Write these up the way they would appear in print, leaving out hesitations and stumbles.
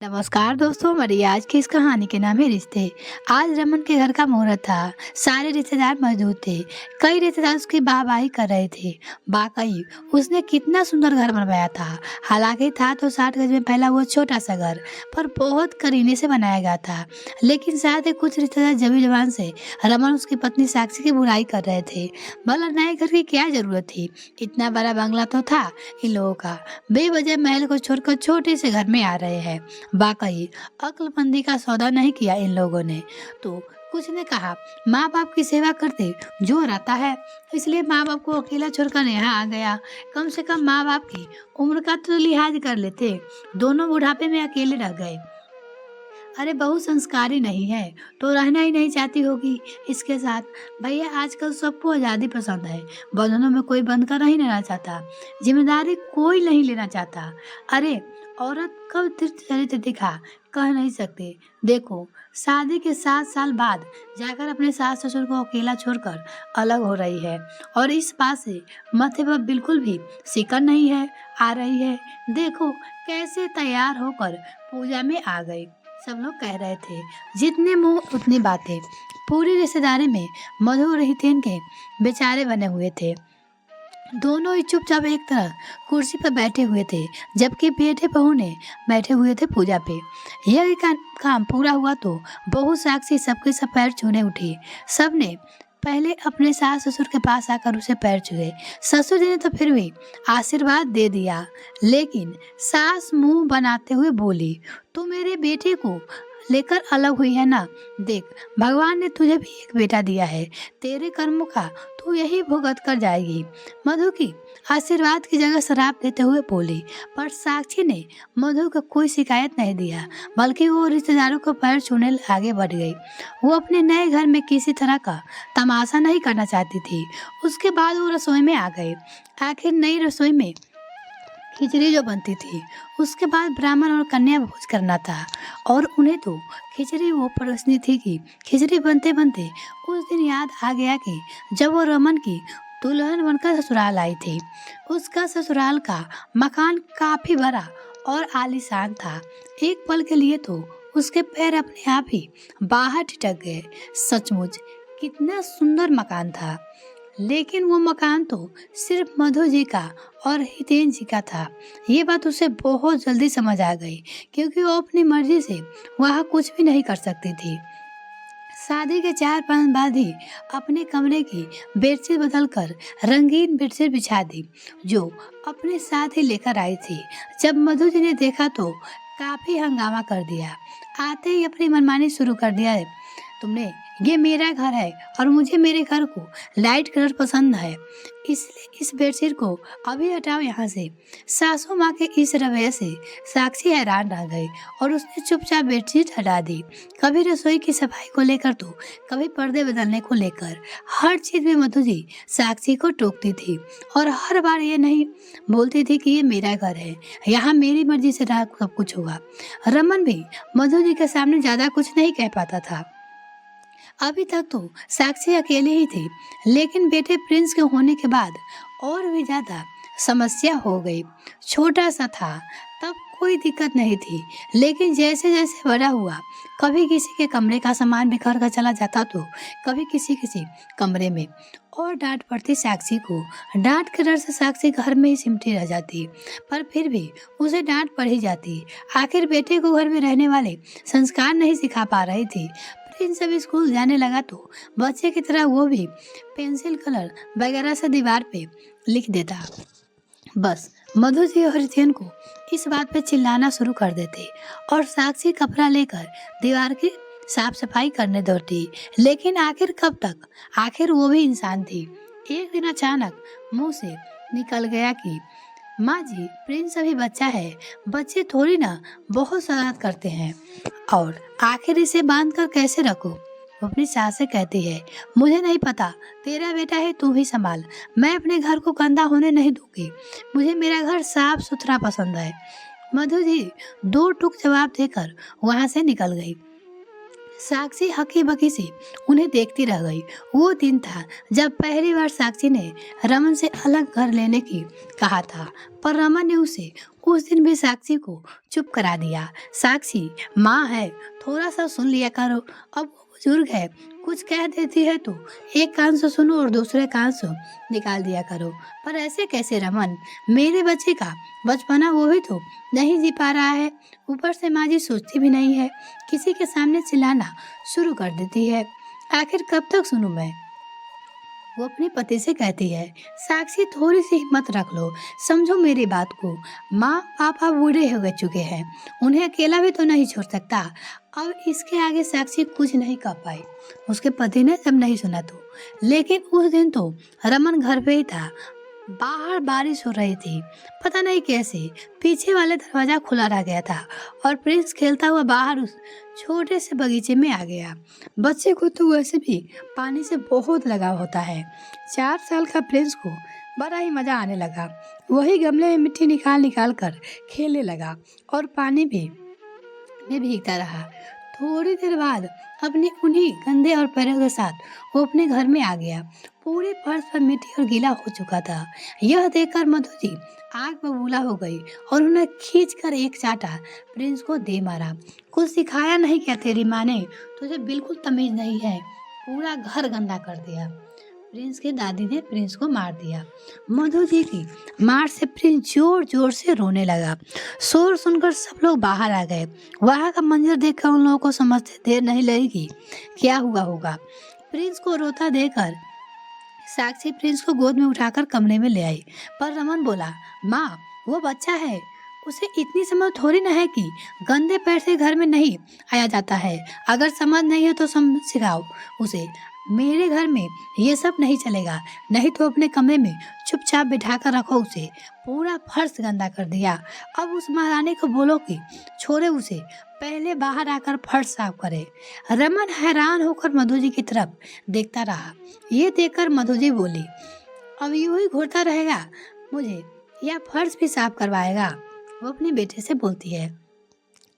नमस्कार दोस्तों, हमारी आज की इस कहानी के नाम है रिश्ते। आज रमन के घर का मुहूर्त था। सारे रिश्तेदार मौजूद थे। कई रिश्तेदार उसकी वाहवाही कर रहे थे। वाकई उसने कितना सुंदर घर बनवाया था। हालांकि था तो 60 गज में फैला हुआ छोटा सा घर, पर बहुत करीने से बनाया गया था। लेकिन साथ ही कुछ रिश्तेदार जबी जबान से रमन उसकी पत्नी साक्षी की बुराई कर रहे थे। भला नए घर की क्या जरूरत थी? इतना बड़ा बंगला तो था इन लोगों का। बेवजह महल को छोड़कर छोटे से घर में आ रहे हैं। वाकई अक्लमंदी का सौदा नहीं किया इन लोगों ने। तो कुछ ने कहा, माँ बाप की सेवा करते जो रहता है, इसलिए माँ बाप को अकेला छोड़कर यहाँ आ गया। कम से कम माँ बाप की उम्र का तो लिहाज कर लेते। दोनों बुढ़ापे में अकेले रह गए। अरे बहू संस्कारी नहीं है तो रहना ही नहीं चाहती होगी इसके साथ। भैया आजकल सबको आज़ादी पसंद है। बंधनों में कोई बंद कर नहीं रहना चाहता। जिम्मेदारी कोई नहीं लेना चाहता। अरे औरत कब तीर्थ चरित्र दिखा कह नहीं सकते। देखो, शादी के 7 साल बाद जाकर अपने सास ससुर को अकेला छोड़कर अलग हो रही है, और इस बात से माथे पर बिल्कुल भी सिकन नहीं है। आ रही है, देखो कैसे तैयार होकर पूजा में आ गई। सब लोग कह रहे थे, जितने मुंह उतनी बातें। पूरी रिश्तेदारी में मधु और हितेन के बेचारे बने हुए थे। दोनों ही चुपचाप एक तरह कुर्सी पर बैठे हुए थे, जबकि बेटे बहू ने बैठे हुए थे पूजा पे। यह काम पूरा हुआ तो बहू साक्षी सबके सब पैर छूने उठी। सबने पहले अपने सास ससुर के पास आकर उसे पैर छुए। ससुर जी ने तो फिर भी आशीर्वाद दे दिया, लेकिन सास मुंह बनाते हुए बोली, तू मेरे बेटे को लेकर अलग हुई है ना। देख, भगवान ने तुझे भी एक बेटा दिया है। तेरे कर्मों का तू यही भुगत कर जाएगी। मधु की आशीर्वाद की जगह शराब देते हुए बोली। पर साक्षी ने मधु को कोई शिकायत नहीं दिया, बल्कि वो रिश्तेदारों को पैर छूने आगे बढ़ गई। वो अपने नए घर में किसी तरह का तमाशा नहीं करना चाहती थी। उसके बाद वो रसोई में आ गई। आखिर नई रसोई में खिचड़ी जो बनती थी, उसके बाद ब्राह्मण और कन्या भोज करना था, और उन्हें तो खिचड़ी वो परोसनी थी कि खिचड़ी बनते बनते उस दिन याद आ गया कि जब वो रमन की दुल्हन बनकर ससुराल आई थी। उसका ससुराल का मकान काफी बड़ा और आलीशान था। एक पल के लिए तो उसके पैर अपने आप ही बाहर ठिठक गए। सचमुच कितना सुंदर मकान था, लेकिन वो मकान तो सिर्फ मधु जी का और हितेन जी का था। ये बात उसे बहुत जल्दी समझ आ गई, क्योंकि वो अपनी मर्जी से वहाँ कुछ भी नहीं कर सकती थी। शादी के 4-5 बाद ही अपने कमरे की बेडशीट बदलकर रंगीन बेडशीट बिछा दी, जो अपने साथ ही लेकर आई थी। जब मधु जी ने देखा तो काफी हंगामा कर दिया। आते ही अपनी मनमानी शुरू कर दिया है, तुमने, ये मेरा घर है और मुझे मेरे घर को लाइट कलर पसंद है, इसलिए इस बेडशीट को अभी हटाओ यहाँ से। सासू माँ के इस रवैये से साक्षी हैरान रह गई और उसने चुपचाप बेडशीट हटा दी। कभी रसोई की सफाई को लेकर तो कभी पर्दे बदलने को लेकर, हर चीज में मधु जी साक्षी को टोकती थी, और हर बार ये नहीं बोलती थी कि ये मेरा घर है, यहाँ मेरी मर्जी से सब कुछ होगा। रमन भी मधु जी के सामने ज्यादा कुछ नहीं कह पाता था। अभी तक तो साक्षी अकेले ही थी, लेकिन बेटे प्रिंस के होने के बाद और भी ज्यादा समस्या हो गई। छोटा सा था तब कोई दिक्कत नहीं थी, लेकिन जैसे जैसे बड़ा हुआ, कभी किसी के कमरे का सामान बिखर कर चला जाता तो कभी किसी किसी कमरे में, और डांट पड़ती साक्षी को। डांट के डर से साक्षी घर में ही सिमटी रह जाती, पर फिर भी उसे डांट पड़ ही जाती। आखिर बेटे को घर में रहने वाले संस्कार नहीं सिखा पा रही थी। इन सब स्कूल जाने लगा तो बच्चे की तरह वो भी पेंसिल कलर वगैरह से दीवार पे लिख देता। बस मधु जी और हितेन को इस बात पे चिल्लाना शुरू कर देते, और साक्षी कपड़ा लेकर दीवार की साफ सफाई करने दौड़ती। लेकिन आखिर कब तक? आखिर वो भी इंसान थी। एक दिन अचानक मुंह से निकल गया कि माँ जी, प्रिंस अभी बच्चा है, बच्चे थोड़ी ना बहुत शरारत करते हैं, और आखिर इसे बांध कर कैसे रखो। वो अपनी सास से कहती है, मुझे नहीं पता, तेरा बेटा है, तू ही संभाल। मैं अपने घर को गंदा होने नहीं दूंगी। मुझे मेरा घर साफ सुथरा पसंद है। मधु जी 2 टूक जवाब देकर वहां से निकल गई। साक्षी हकी बकी सी उन्हें देखती रह गई। वो दिन था जब पहली बार साक्षी ने रमन से अलग घर लेने की कहा था, पर रमन ने उसे उस दिन भी साक्षी को चुप करा दिया। साक्षी माँ है, थोड़ा सा सुन लिया करो। अब वो बुजुर्ग है, कुछ कह देती है तो एक कान से सुनो और दूसरे कान से निकाल दिया करो। पर ऐसे कैसे रमन, मेरे बच्चे का बचपना वो भी तो नहीं जी पा रहा है। ऊपर से माँ जी सोचती भी नहीं है, किसी के सामने चिल्लाना शुरू कर देती है। आखिर कब तक सुनूं मैं? वो अपने पति से कहती है, साक्षी थोड़ी सी हिम्मत रख लो, समझो मेरी बात को। माँ पापा बूढ़े हो गए चुके हैं, उन्हें अकेला भी तो नहीं छोड़ सकता। अब इसके आगे साक्षी कुछ नहीं कर पाई। उसके पति ने जब नहीं सुना तो, लेकिन उस दिन तो रमन घर पे ही था। बाहर बारिश हो रही थी, पता नहीं कैसे पीछे वाले दरवाजा खुला रह गया था और प्रिंस खेलता हुआ बाहर उस छोटे से बगीचे में आ गया। बच्चे को तो वैसे भी पानी से बहुत लगाव होता है। 4 साल का प्रिंस को बड़ा ही मजा आने लगा। वही गमले में मिट्टी निकाल निकाल कर खेलने लगा और पानी भी में भीगता रहा। थोड़ी देर बाद अपने उन्हीं गंदे और पैरों के साथ वो अपने घर में आ गया। पूरे फर्श पर मिट्टी और गीला हो चुका था। यह देखकर मधु जी आग बबूला हो गई और उन्हें खींचकर एक चाटा प्रिंस को दे मारा। कुछ सिखाया नहीं क्या तेरी माँ ने? तुझे बिल्कुल तमीज नहीं है, पूरा घर गंदा कर दिया। प्रिंस की दादी ने प्रिंस को मार दिया। मधु जी की मार से प्रिंस जोर जोर से रोने लगा। शोर सुनकर सब लोग बाहर आ गए। वहां का मंजर देखकर उन लोगों को समझते देर नहीं लगेगी क्या हुआ होगा। प्रिंस को रोता देखकर साक्षी प्रिंस को गोद में उठाकर कमरे में ले आई, पर रमन बोला, माँ वो बच्चा है, उसे इतनी समझ थोड़ी ना है कि गंदे पैर से घर में नहीं आया जाता है। अगर समझ नहीं है तो समझ सिखाओ उसे। मेरे घर में ये सब नहीं चलेगा, नहीं तो अपने कमरे में चुपचाप बिठा कर रखो उसे। पूरा फर्श गंदा कर दिया। अब उस महारानी को बोलो कि छोड़े उसे, पहले बाहर आकर फर्श साफ करे। रमन हैरान होकर मधु जी की तरफ देखता रहा। ये देखकर मधु जी बोली, अब यूं ही घूरता रहेगा मुझे, या फर्श भी साफ करवाएगा? वो अपने बेटे से बोलती है।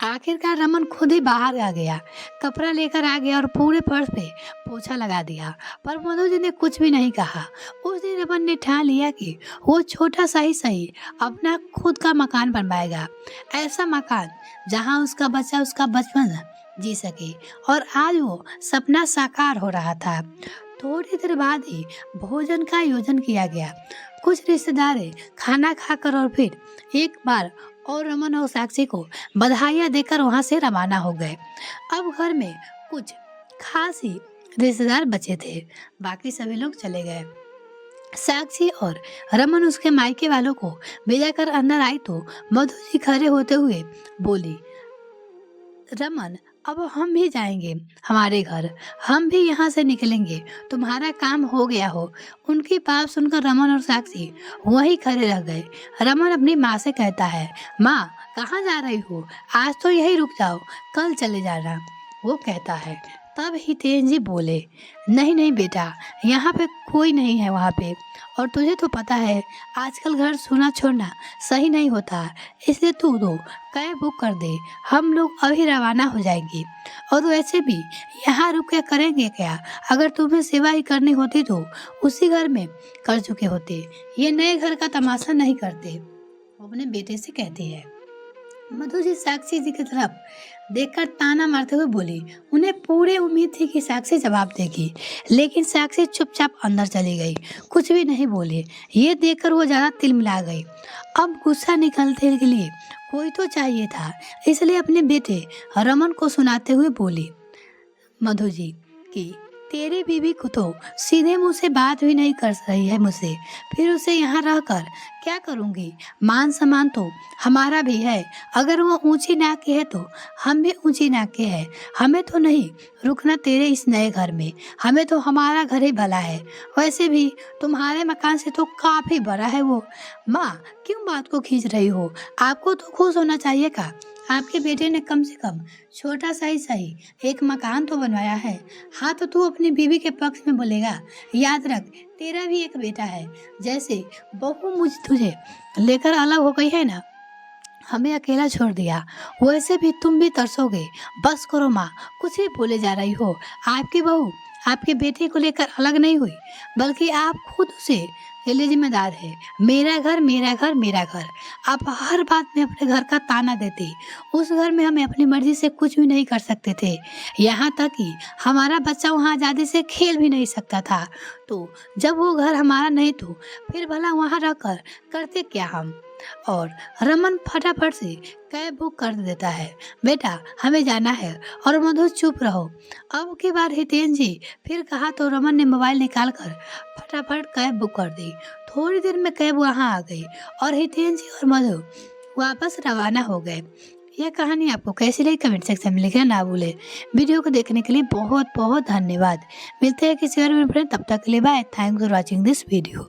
आखिरकार रमन खुद ही बाहर आ गया, कपड़ा लेकर आ गया और पूरे फर्श पे पोछा लगा दिया। पर मधु जी ने कुछ भी नहीं कहा। उस दिन रमन ने ठान लिया कि वो छोटा सा ही सही अपना खुद का मकान बनवाएगा। ऐसा मकान जहां उसका बच्चा उसका बचपन जी सके। और आज वो सपना साकार हो रहा था। थोड़ी देर बाद ही भोजन का आयोजन किया गया। कुछ रिश्तेदार खाना खाकर और फिर एक बार और रमन और साक्षी को बधाइयाँ देकर वहां से रवाना हो गए। अब घर में कुछ खास ही रिश्तेदार बचे थे, बाकी सभी लोग चले गए। साक्षी और रमन उसके मायके वालों को भेजा कर अंदर आई तो मधु जी खड़े होते हुए बोली, रमन अब हम भी जाएंगे हमारे घर, हम भी यहाँ से निकलेंगे, तुम्हारा काम हो गया हो। उनकी बात सुनकर रमन और साक्षी वहीं खड़े रह गए। रमन अपनी माँ से कहता है, माँ कहाँ जा रही हो? आज तो यहीं रुक जाओ, कल चले जाना। वो कहता है। तब हितेश जी बोले, नहीं नहीं बेटा, यहाँ पे कोई नहीं है वहाँ पे, और तुझे तो पता है आजकल घर सोना छोड़ना सही नहीं होता, इसलिए तू दो कैब बुक कर दे, हम लोग अभी रवाना हो जाएंगे। और वैसे भी यहाँ रुक के करेंगे क्या? अगर तुम्हें सेवा ही करनी होती तो उसी घर में कर चुके होते, ये नए घर का तमाशा नहीं करते। वो अपने बेटे से कहती है। मधु जी साक्षी जी की तरफ देखकर ताना मारते हुए बोली। उन्हें पूरी उम्मीद थी कि साक्षी जवाब देगी, लेकिन साक्षी चुपचाप अंदर चली गई, कुछ भी नहीं बोले। ये देखकर वो ज्यादा तिलमिला गई। अब गुस्सा निकलने के लिए कोई तो चाहिए था, इसलिए अपने बेटे रमन को सुनाते हुए बोली, मधु जी की तेरी बीवी को तो सीधे मुंह से बात भी नहीं कर रही है मुझसे, फिर उसे यहाँ रहकर क्या करूँगी? मान सम्मान तो हमारा भी है, अगर वो ऊंची नाक की है तो हम भी ऊंची नाक के हैं। हमें तो नहीं रुकना तेरे इस नए घर में, हमें तो हमारा घर ही भला है। वैसे भी तुम्हारे मकान से तो काफी बड़ा है वो। माँ क्यों बात को खींच रही हो? आपको तो खुश होना चाहिए का, आपके बेटे ने कम से कम छोटा सा ही सही एक मकान तो बनवाया है। हाँ तो तू अपनी बीवी के पक्ष में बोलेगा। याद रख तेरा भी एक बेटा है, जैसे बहू मुझ तुझे लेकर अलग हो गई है ना, हमें अकेला छोड़ दिया। वैसे भी तुम भी तरसोगे। बस करो माँ, कुछ भी बोले जा रही हो। आपकी बहू आपके बेटे को लेकर अलग नहीं हुई, बल्कि आप खुद उसे के लिए जिम्मेदार है। मेरा घर, मेरा घर, मेरा घर। आप हर बात में अपने घर का ताना देते। उस घर में हमें अपनी मर्जी से कुछ भी नहीं कर सकते थे। यहाँ तक कि हमारा बच्चा वहाँ आज़ादी से खेल भी नहीं सकता था। तो जब वो घर हमारा नहीं तो फिर भला वहाँ रहकर करते क्या हम? और रमन फटाफट से कैब बुक कर देता है। बेटा हमें जाना है। और मधु चुप रहो। अब की बार हितेन जी फिर कहा तो रमन ने मोबाइल निकाल कर फटाफट कैब बुक कर दी। थोड़ी देर में कैब वहाँ आ गई और हितेन जी और मधु वापस रवाना हो गए। यह कहानी आपको कैसी लगी कमेंट सेक्शन में लिखना ना भूले। वीडियो को देखने के लिए बहुत बहुत धन्यवाद। मिलते हैं किसी और वीडियो में, तब तक के लिए bye. Thanks for watching this video.